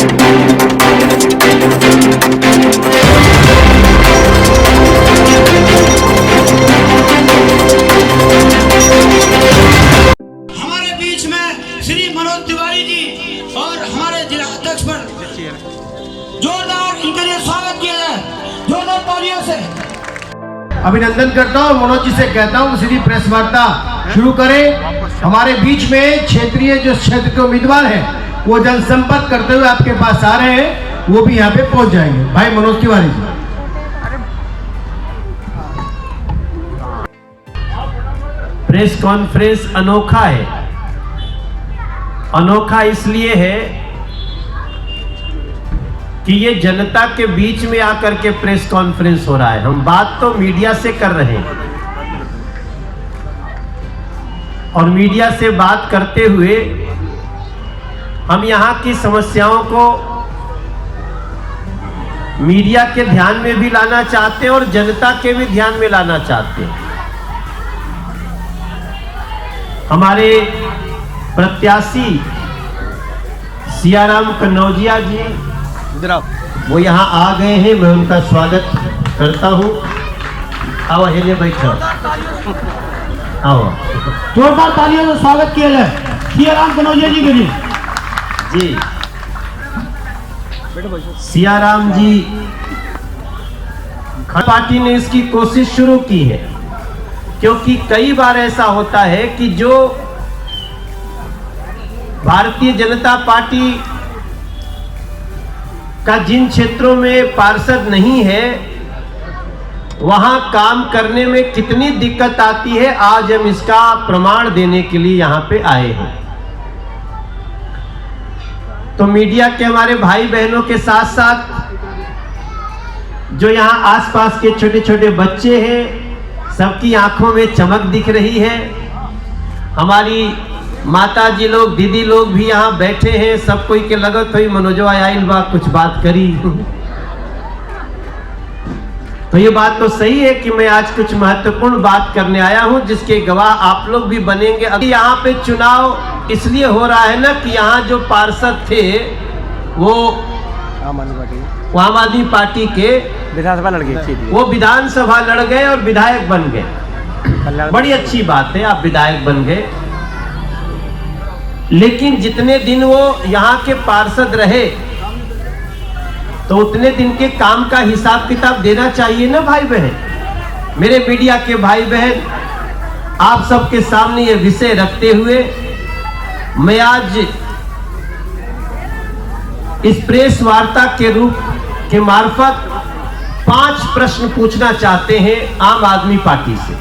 हमारे बीच में श्री मनोज तिवारी जी और हमारे जिला अध्यक्ष पर जोरदार इनका लिए स्वागत किया जाए, जोरदार तालियों से। अभिनंदन करता हूँ, मनोज जी से कहता हूँ श्री प्रेस वार्ता शुरू करें। हमारे बीच में क्षेत्रीय जो क्षेत्र के उम्मीदवार हैं वो जनसंपर्क करते हुए आपके पास आ रहे हैं, वो भी यहाँ पे पहुंच जाएंगे। भाई मनोज तिवारी जी। प्रेस कॉन्फ्रेंस अनोखा है। अनोखा इसलिए है कि ये जनता के बीच में आकर के प्रेस कॉन्फ्रेंस हो रहा है। हम बात तो मीडिया से कर रहे हैं और मीडिया से बात करते हुए हम यहाँ की समस्याओं को मीडिया के ध्यान में भी लाना चाहते हैं और जनता के भी ध्यान में लाना चाहते हैं। हमारे प्रत्याशी सियाराम कन्नौजिया जी वो यहाँ आ गए हैं, मैं उनका स्वागत करता हूँ। आओ हेले बैठो, आओ। जोरदार तालियों से स्वागत किया जाए सियाराम कन्नौजिया जी के लिए। जी सियाराम जी, पार्टी ने इसकी कोशिश शुरू की है, क्योंकि कई बार ऐसा होता है कि जो भारतीय जनता पार्टी का जिन क्षेत्रों में पार्षद नहीं है वहां काम करने में कितनी दिक्कत आती है, आज हम इसका प्रमाण देने के लिए यहां पे आए हैं। तो मीडिया के हमारे भाई बहनों के साथ साथ जो यहाँ आसपास के छोटे छोटे बच्चे हैं, सबकी आंखों में चमक दिख रही है। हमारी माता जी लोग, दीदी लोग भी यहाँ बैठे हैं, सब कोई के लगत हुई मनोजवा आइल बा कुछ बात करी। तो ये बात तो सही है कि मैं आज कुछ महत्वपूर्ण बात करने आया हूँ, जिसके गवाह आप लोग भी बनेंगे। अभी यहाँ पे चुनाव इसलिए हो रहा है ना कि यहाँ जो पार्षद थे वो आम आदमी पार्टी के विधानसभा लड़ गए, वो विधानसभा लड़ गए और विधायक बन गए। बड़ी अच्छी बात है, आप विधायक बन गए। लेकिन जितने दिन वो यहाँ के पार्षद रहे तो उतने दिन के काम का हिसाब किताब देना चाहिए ना भाई बहन। मेरे मीडिया के भाई बहन, आप सबके सामने ये विषय रखते हुए मैं आज इस प्रेस वार्ता के रूप के मार्फत 5 प्रश्न पूछना चाहते हैं आम आदमी पार्टी से।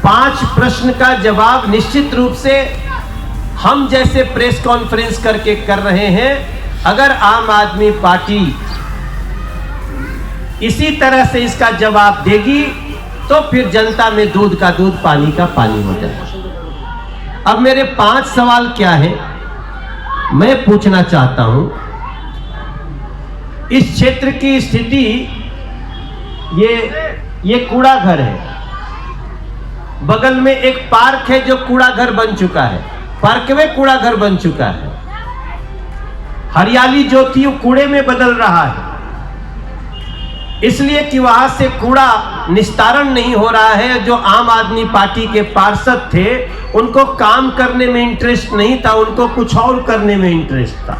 5 प्रश्न का जवाब निश्चित रूप से हम जैसे प्रेस कॉन्फ्रेंस करके कर रहे हैं, अगर आम आदमी पार्टी इसी तरह से इसका जवाब देगी तो फिर जनता में दूध का दूध, पानी का पानी हो जाएगा। अब मेरे 5 सवाल क्या है मैं पूछना चाहता हूं। इस क्षेत्र की स्थिति, ये कूड़ा घर है, बगल में एक पार्क है जो कूड़ा घर बन चुका है, पार्क में कूड़ा घर बन चुका है। हरियाली जो थी वो कूड़े में बदल रहा है, इसलिए कि वहां से कूड़ा निस्तारण नहीं हो रहा है। जो आम आदमी पार्टी के पार्षद थे उनको काम करने में इंटरेस्ट नहीं था, उनको कुछ और करने में इंटरेस्ट था।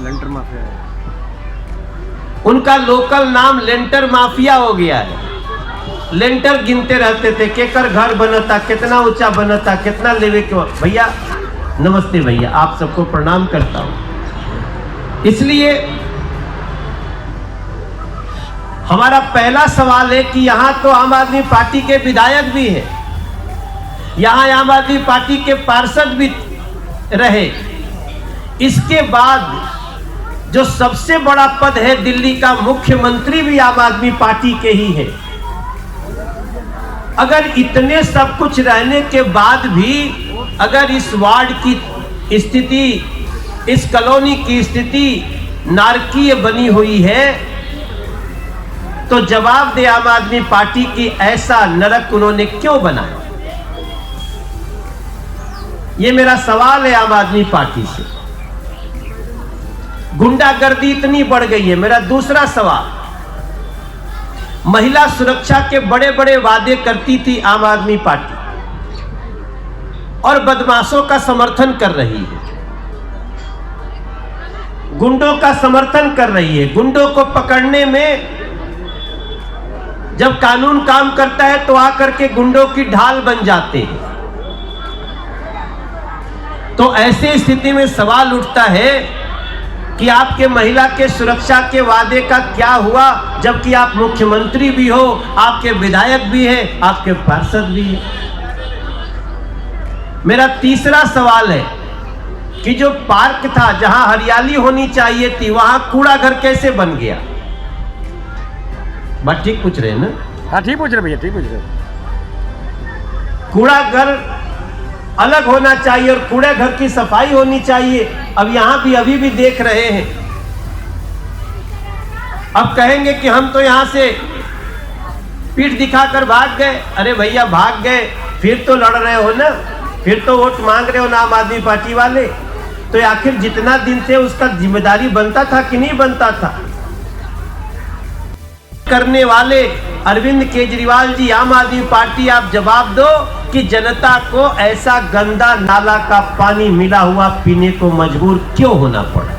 लेंटर माफिया है। उनका लोकल नाम लेंटर माफिया हो गया है। लेंटर गिनते रहते थे, केकर घर बनता, कितना ऊंचा बनता, कितना लेवे के। भैया नमस्ते, भैया आप सबको प्रणाम करता हूं। इसलिए हमारा पहला सवाल है कि यहां तो आम आदमी पार्टी के विधायक भी है, यहां आम आदमी पार्टी के पार्षद भी रहे, इसके बाद जो सबसे बड़ा पद है दिल्ली का, मुख्यमंत्री भी आम आदमी पार्टी के ही है। अगर इतने सब कुछ रहने के बाद भी अगर इस वार्ड की स्थिति, इस कॉलोनी की स्थिति नारकीय बनी हुई है, तो जवाब दे आम आदमी पार्टी की ऐसा नरक उन्होंने क्यों बनाया। ये मेरा सवाल है आम आदमी पार्टी से। गुंडागर्दी इतनी बढ़ गई है। मेरा दूसरा सवाल, महिला सुरक्षा के बड़े बड़े वादे करती थी आम आदमी पार्टी और बदमाशों का समर्थन कर रही है, गुंडों का समर्थन कर रही है। गुंडों को पकड़ने में जब कानून काम करता है तो आकर के गुंडों की ढाल बन जाते हैं। तो ऐसी स्थिति में सवाल उठता है कि आपके महिला के सुरक्षा के वादे का क्या हुआ, जबकि आप मुख्यमंत्री भी हो, आपके विधायक भी हैं, आपके पार्षद भी हैं। मेरा तीसरा सवाल है कि जो पार्क था जहां हरियाली होनी चाहिए थी, वहां कूड़ा घर कैसे बन गया? बात ठीक पूछ रहे हैं ना? हाँ ठीक पूछ रहे भैया, ठीक पूछ रहे। कूड़ा घर अलग होना चाहिए और कूड़े घर की सफाई होनी चाहिए। अब यहां भी अभी भी देख रहे हैं। अब कहेंगे कि हम तो यहां से पीठ दिखाकर भाग गए। अरे भैया भाग गए, फिर तो लड़ रहे हो ना, फिर तो वोट मांग रहे हो ना आम आदमी पार्टी वाले। तो आखिर जितना दिन से उसका जिम्मेदारी बनता था कि नहीं बनता था? करने वाले अरविंद केजरीवाल जी, आम आदमी पार्टी, आप जवाब दो कि जनता को ऐसा गंदा नाला का पानी मिला हुआ पीने को मजबूर क्यों होना पड़ा?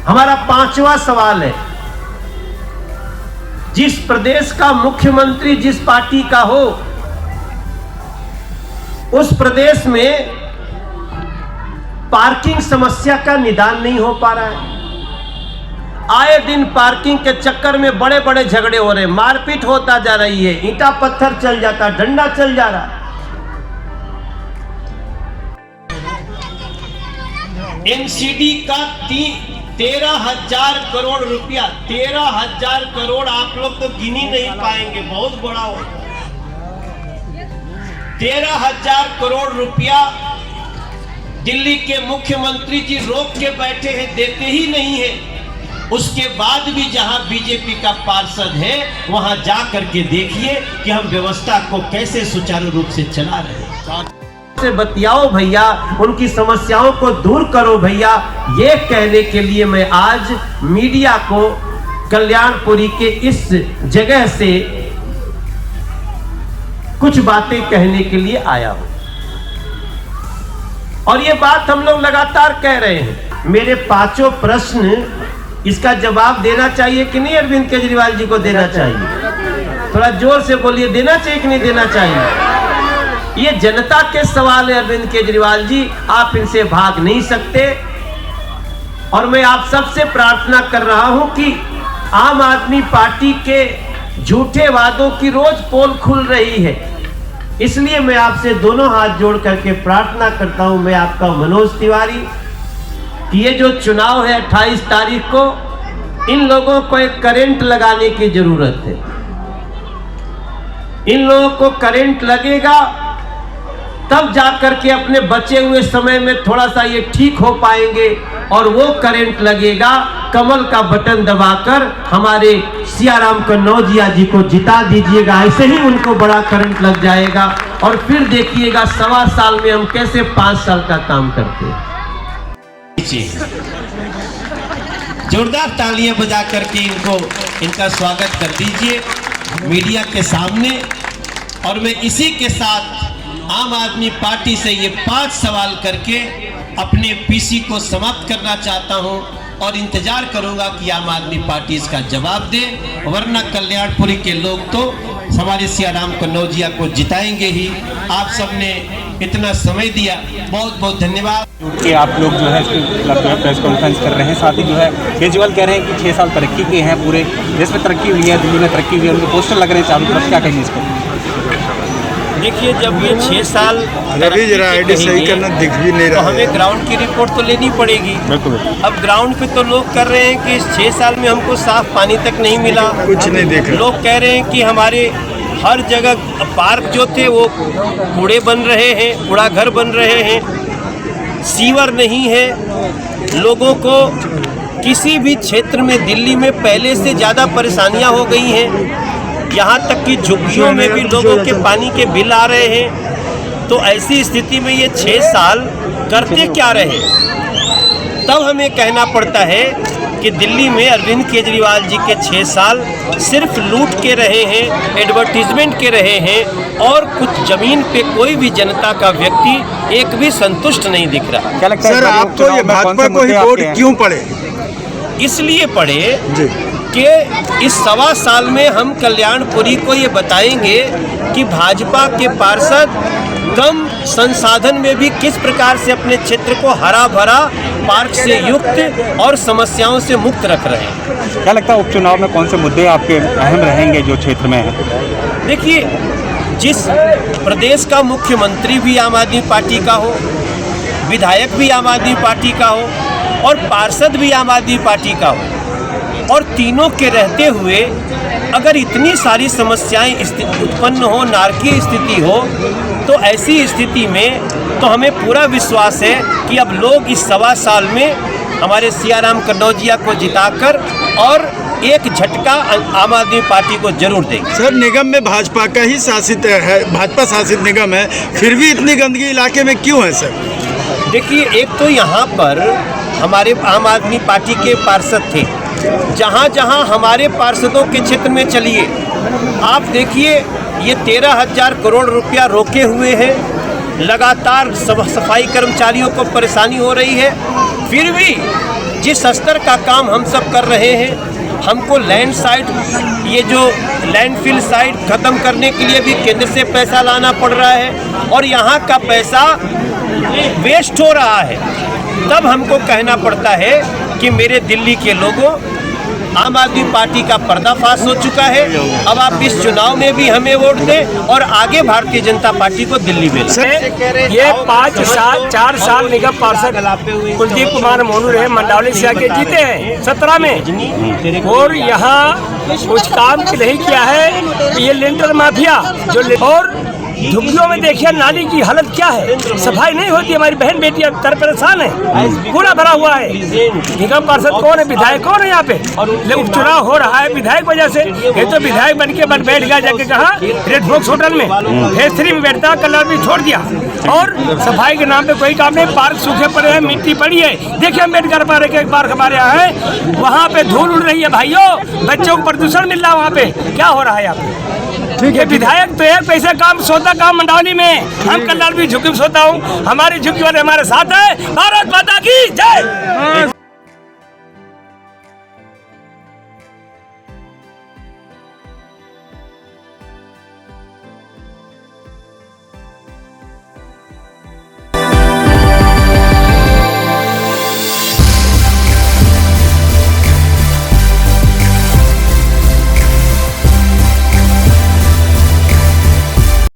हमारा पांचवा सवाल है, जिस प्रदेश का मुख्यमंत्री जिस पार्टी का हो, उस प्रदेश में पार्किंग समस्या का निदान नहीं हो पा रहा है। आए दिन पार्किंग के चक्कर में बड़े बड़े झगड़े हो रहे हैं, मारपीट होता जा रही है, ईंटा पत्थर चल जाता, डंडा चल जा रहा है। एनसीडी का 13,000 करोड़ रुपया, 13,000 करोड़ आप लोग तो गिन ही नहीं पाएंगे, बहुत बड़ा हो। 13,000 करोड़ रुपया दिल्ली के मुख्यमंत्री जी रोक के बैठे हैं, देते ही नहीं है। उसके बाद भी जहां बीजेपी का पार्षद है, वहां जा करके देखिए कि हम व्यवस्था को कैसे सुचारू रूप से चला रहे हैं। से बतियाओ भैया, उनकी समस्याओं को दूर करो भैया। ये कहने के लिए मैं आज मीडिया को कल्याणपुरी के इस जगह से कुछ बातें कहने के लिए आया हूं। और ये बात हम लोग लगातार कह रहे हैं। मेरे पांचों प्रश्न, इसका जवाब देना चाहिए कि नहीं? अरविंद केजरीवाल जी को देना चाहिए। थोड़ा जोर से बोलिए, देना चाहिए कि नहीं देना चाहिए? ये जनता के सवाल है अरविंद केजरीवाल जी, आप इनसे भाग नहीं सकते। और मैं आप सबसे प्रार्थना कर रहा हूं कि आम आदमी पार्टी के झूठे वादों की रोज पोल खुल रही है, इसलिए मैं आपसे दोनों हाथ जोड़ करके प्रार्थना करता हूं, मैं आपका मनोज तिवारी, कि ये जो चुनाव है 28 तारीख को, इन लोगों को एक करंट लगाने की जरूरत है। इन लोगों को करंट लगेगा तब जाकर के अपने बचे हुए समय में थोड़ा सा ये ठीक हो पाएंगे। और वो करंट लगेगा, कमल का बटन दबाकर हमारे सियाराम कन्नौजिया जी को जिता दीजिएगा, ऐसे ही उनको बड़ा करंट लग जाएगा। और फिर देखिएगा 1.25 साल में हम कैसे 5 साल का काम करते हैं। जोरदार तालियां बजा करके इनका स्वागत कर दीजिए मीडिया के सामने। और मैं इसी के साथ आम आदमी पार्टी से ये 5 सवाल करके अपने पीसी को समाप्त करना चाहता हूं और इंतजार करूंगा कि आम आदमी पार्टी इसका जवाब दे, वरना कल्याणपुरी के लोग तो हमारे सियाराम कन्नौजिया को जिताएंगे ही। आप सबने इतना समय दिया, बहुत बहुत धन्यवाद। कि आप लोग जो है इसके खिलाफ जो है प्रेस कॉन्फ्रेंस कर रहे हैं। साथ ही जो है केजरीवाल कह रहे हैं कि 6 साल तरक्की के हैं, पूरे देश में तरक्की हुई है, दिल्ली में तरक्की हुई है, उनके पोस्टर लग रहे हैं चारों तरफ, क्या कहेंगे इसको? देखिए, जब ये 6 साल रवि जरा आईडी सही करना दिख भी नहीं रहा तो हमें ग्राउंड की रिपोर्ट तो लेनी पड़ेगी। बिल्कुल। अब ग्राउंड पे तो लोग कर रहे हैं कि इस 6 साल में हमको साफ पानी तक नहीं मिला, कुछ नहीं देख रहे। लोग कह रहे हैं कि हमारे हर जगह पार्क जो थे वो कूड़े बन रहे हैं, कूड़ा घर बन रहे हैं, सीवर नहीं है। लोगों को किसी भी क्षेत्र में दिल्ली में पहले से ज़्यादा परेशानियां हो गई हैं। यहाँ तक कि झुग्गियों में भी लोगों के पानी के बिल आ रहे हैं। तो ऐसी स्थिति में ये 6 साल करते क्या रहे? तब हमें कहना पड़ता है कि दिल्ली में अरविंद केजरीवाल जी के 6 साल सिर्फ लूट के रहे हैं, एडवर्टीजमेंट के रहे हैं, और कुछ जमीन पे कोई भी जनता का व्यक्ति एक भी संतुष्ट नहीं दिख रहा। क्या लगता है सर आपको ये भाजपा को ही वोट क्यों पड़े? इसलिए पड़े जी कि इस 1.25 साल में हम कल्याणपुरी को ये बताएंगे कि भाजपा के पार्षद कम संसाधन में भी किस प्रकार से अपने क्षेत्र को हरा भरा, पार्क से युक्त और समस्याओं से मुक्त रख रहे हैं। क्या लगता है उपचुनाव में कौन से मुद्दे आपके अहम रहेंगे जो क्षेत्र में हैं? देखिए, जिस प्रदेश का मुख्यमंत्री भी आम आदमी पार्टी का हो, विधायक भी आम आदमी पार्टी का हो और पार्षद भी आम आदमी पार्टी का हो, और तीनों के रहते हुए अगर इतनी सारी समस्याएं उत्पन्न हो, नारकीय स्थिति हो, तो ऐसी स्थिति में तो हमें पूरा विश्वास है कि अब लोग इस 1.25 साल में हमारे सियाराम कन्नौजिया को जिताकर और एक झटका आम आदमी पार्टी को जरूर देंगे। सर निगम में भाजपा का ही शासित है, भाजपा शासित निगम है, फिर भी इतनी गंदगी इलाके में क्यों है सर? देखिए, एक तो यहाँ पर हमारे आम आदमी पार्टी के पार्षद थे, जहाँ जहाँ हमारे पार्षदों के क्षेत्र में चलिए आप देखिए, ये 13,000 करोड़ रुपया रोके हुए हैं, लगातार सफाई कर्मचारियों को परेशानी हो रही है, फिर भी जिस स्तर का काम हम सब कर रहे हैं, हमको लैंड साइट, ये जो लैंडफिल साइट ख़त्म करने के लिए भी केंद्र से पैसा लाना पड़ रहा है और यहाँ का पैसा वेस्ट हो रहा है। तब हमको कहना पड़ता है कि मेरे दिल्ली के लोगों, आम आदमी पार्टी का पर्दाफाश हो चुका है, अब आप इस चुनाव में भी हमें वोट दें और आगे भारतीय जनता पार्टी को दिल्ली में लाएं। ये 4 साल निगम पार्षद कुलदीप कुमार मोनू रहे, मंडावली से आके जीते हैं 17 में, और यहाँ कुछ काम नहीं किया है। ये लिंटर माफिया जो, और झुग्गियों में देखिए नाली की हालत क्या है, सफाई नहीं होती, हमारी बहन बेटियां तर परेशान है, कूड़ा भरा हुआ है। निगम पार्षद कौन है, विधायक कौन है यहाँ पे? उपचुनाव हो रहा है विधायक वजह से। ये तो विधायक बन के बैठ गया जाके कहा रेड फॉक्स होटल में, फेज 3 में बैठता, कलर भी छोड़ दिया, और सफाई के नाम पे कोई काम नहीं। पार्क सूखे पड़े हैं, मिट्टी पड़ी है। देखिए अम्बेडकर पार्क एक पार्क हमारे यहाँ है, वहाँ पे धूल उड़ रही है भाइयों, बच्चों को प्रदूषण मिल रहा है, वहाँ पे क्या हो रहा है यहाँ पे? ये विधायक तो एक पैसे काम सोता काम मंडावली में, हम कल्याण भी झुग्गी में सोता हूँ, हमारी झुग्गी वाले हमारे साथ है। भारत माता की जय।